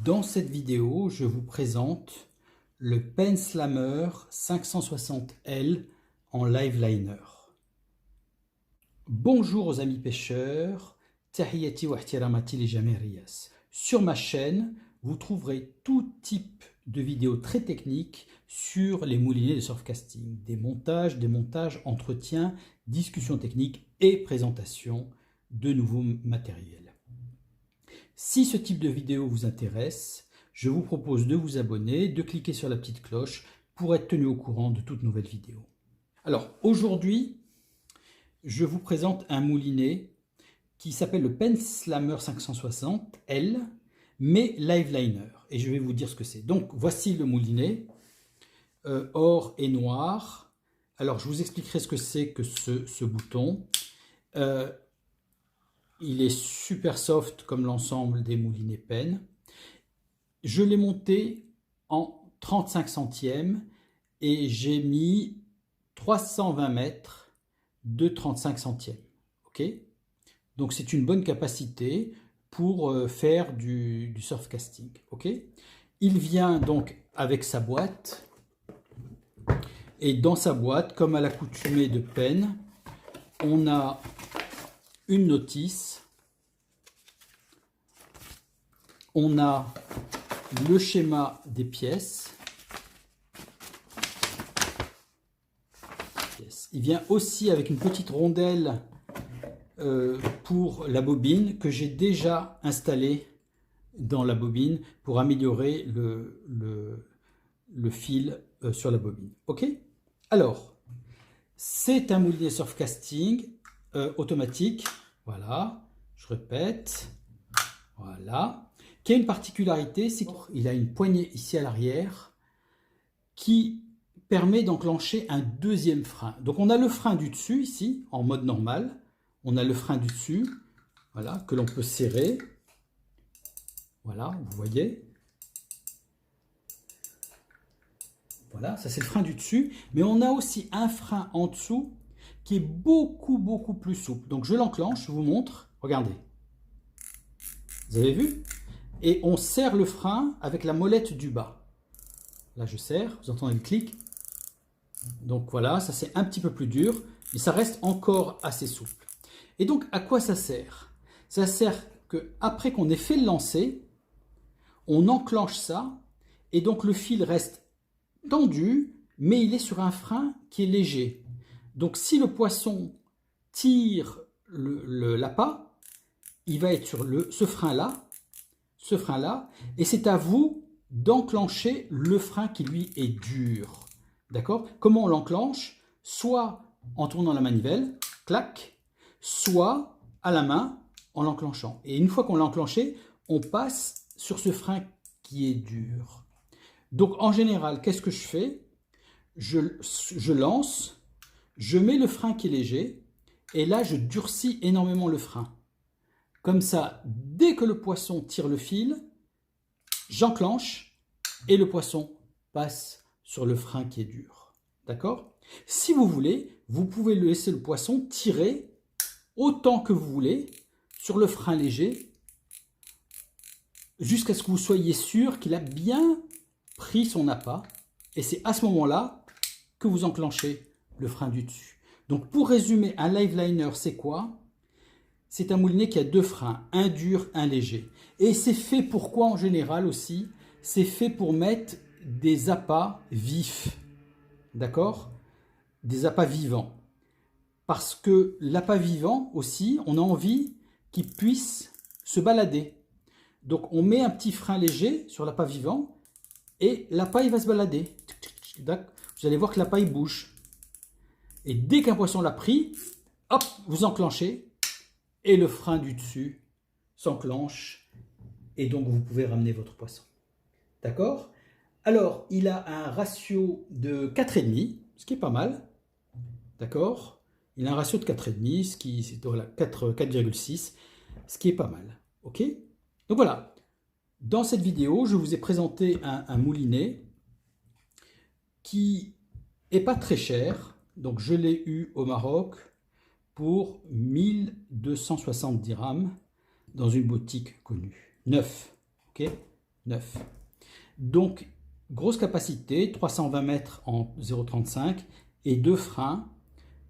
Dans cette vidéo, je vous présente le Pen Slammer 560L en live liner. Bonjour aux amis pêcheurs, tahiyati wa ihtiramati li jami' riyas. Sur ma chaîne, vous trouverez tout type de vidéos très techniques sur les moulinets de surfcasting, des montages, entretiens, discussions techniques et présentations de nouveaux matériels. Si ce type de vidéo vous intéresse, je vous propose de vous abonner, de cliquer sur la petite cloche pour être tenu au courant de toute nouvelle vidéo. Alors aujourd'hui, je vous présente un moulinet qui s'appelle le Pen Slammer 560L, mais live liner. Et je vais vous dire ce que c'est. Donc voici le moulinet, or et noir. Alors je vous expliquerai ce que c'est que ce bouton. Il est super soft comme l'ensemble des moulinets Pen. Je l'ai monté en 35 centièmes et j'ai mis 320 mètres de 35 centièmes. Ok, donc c'est une bonne capacité pour faire du surfcasting. Ok, il vient donc avec sa boîte. Et dans sa boîte, comme à l'accoutumée de Pen, on a une notice, on a le schéma des pièces. Il vient aussi avec une petite rondelle pour la bobine que j'ai déjà installée dans la bobine pour améliorer le fil sur la bobine. Ok, alors c'est un moulinet surfcasting automatique, voilà, je répète, voilà, qui a une particularité, c'est qu'il a une poignée ici à l'arrière qui permet d'enclencher un deuxième frein. Donc on a le frein du dessus ici, en mode normal, on a le frein du dessus, voilà, que l'on peut serrer, voilà, vous voyez, voilà, ça c'est le frein du dessus, mais on a aussi un frein en dessous qui est beaucoup plus souple. Donc je l'enclenche, je vous montre, regardez. Vous avez vu? Et on serre le frein avec la molette du bas. Là je serre, vous entendez le clic. Donc voilà, ça c'est un petit peu plus dur, mais ça reste encore assez souple. Et donc à quoi ça sert? Ça sert que après qu'on ait fait le lancer, on enclenche ça, et donc le fil reste tendu, mais il est sur un frein qui est léger. Donc si le poisson tire l'appât, il va être sur ce frein-là, et c'est à vous d'enclencher le frein qui lui est dur. D'accord? Comment on l'enclenche? Soit en tournant la manivelle, clac, soit à la main en l'enclenchant. Et une fois qu'on l'a enclenché, on passe sur ce frein qui est dur. Donc en général, qu'est-ce que je fais? Je lance, je mets le frein qui est léger, et là je durcis énormément le frein. Comme ça, dès que le poisson tire le fil, j'enclenche et le poisson passe sur le frein qui est dur. D'accord? Si vous voulez, vous pouvez laisser le poisson tirer autant que vous voulez sur le frein léger jusqu'à ce que vous soyez sûr qu'il a bien pris son appât. Et c'est à ce moment-là que vous enclenchez le frein du dessus. Donc pour résumer, un live liner, c'est quoi? C'est un moulinet qui a deux freins, un dur, un léger. Et c'est fait pour quoi en général aussi? C'est fait pour mettre des appâts vifs. D'accord? Des appâts vivants. Parce que l'appât vivant aussi, on a envie qu'il puisse se balader. Donc on met un petit frein léger sur l'appât vivant et l'appât il va se balader. Vous allez voir que l'appât il bouge. Et dès qu'un poisson l'a pris, hop, vous enclenchez et le frein du dessus s'enclenche et donc vous pouvez ramener votre poisson. D'accord? Alors, il a un ratio de 4,5, ce qui est pas mal. D'accord? Il a un ratio de 4,5, ce qui c'est voilà, 4,6, ce qui est pas mal. Ok? Donc voilà. Dans cette vidéo, je vous ai présenté un moulinet qui est pas très cher. Donc je l'ai eu au Maroc pour 1260 dirhams dans une boutique connue. Neuf. Ok? 9. Donc, grosse capacité, 320 mètres en 0,35 et 2 freins,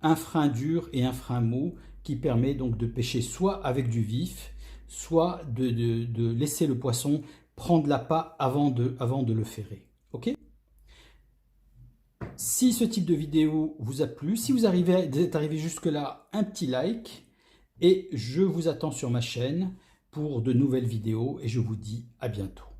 un frein dur et un frein mou qui permet donc de pêcher soit avec du vif, soit de laisser le poisson prendre l'appât avant de le ferrer. Ok? Si ce type de vidéo vous a plu, si vous êtes arrivé jusque-là, un petit like et je vous attends sur ma chaîne pour de nouvelles vidéos et je vous dis à bientôt.